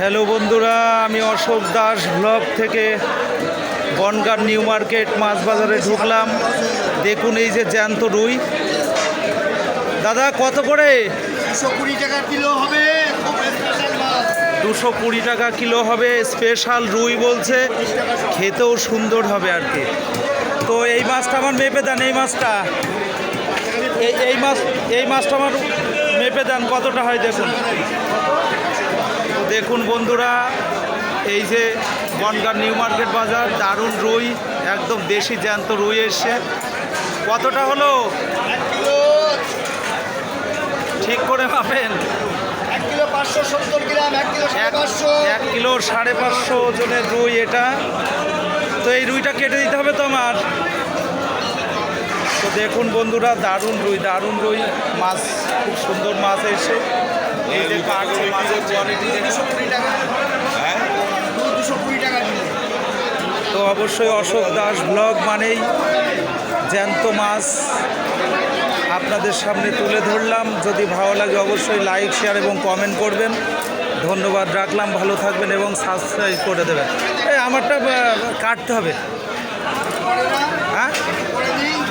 Hello বন্ধুরা, আমি Ashok Das blog থেকে বনগাঁ নিউ মার্কেট মাছ বাজারে ঢুকলাম। দেখুন এই যে জ্যান্ত রুই। দাদা কত করে? 220 টাকা কিলো হবে। 220 টাকা কিলো হবে। স্পেশাল রুই বলছে, খেতেও সুন্দর হবে আর কি। তো এই মাছটা আমার মেপে দেন। এই মাছটা এই মাছটা আমার মেপে দেন, কতটা হয় দেখুন। দেখুন বন্ধুরা, এই যে বনগাঁ নিউ মার্কেট বাজার, দারুণ রুই, একদম দেশি জ্যান্ত রুই এসছে। কতটা হলো ঠিক করে মাপেন। 1 কিলো 570 গ্রাম, 1 কিলো 550। 1 কিলো 550 ওজনের রুই এটা। তো এই রুইটা কেটে দিতে হবে তো আমার। তো দেখুন বন্ধুরা, দারুণ রুই মাছ, খুব সুন্দর মাছ এসে। এই যে কাটছে মাছের কোয়ালিটি দেখুন। 220 টাকা। হ্যাঁ 220 টাকা কিলো। তো অবশ্যই অশোক দাস ব্লগ মানেই জ্যান্ত মাছ আপনাদের সামনে তুলে ধরলাম। যদি ভালো লাগে অবশ্যই লাইক, শেয়ার এবং কমেন্ট করবেন। ধন্যবাদ রাখলাম, ভালো থাকবেন এবং সাবস্ক্রাইব করে দেবেন। এই আমারটা কাটতে হবে। পরে না, হ্যাঁ পরে দিই।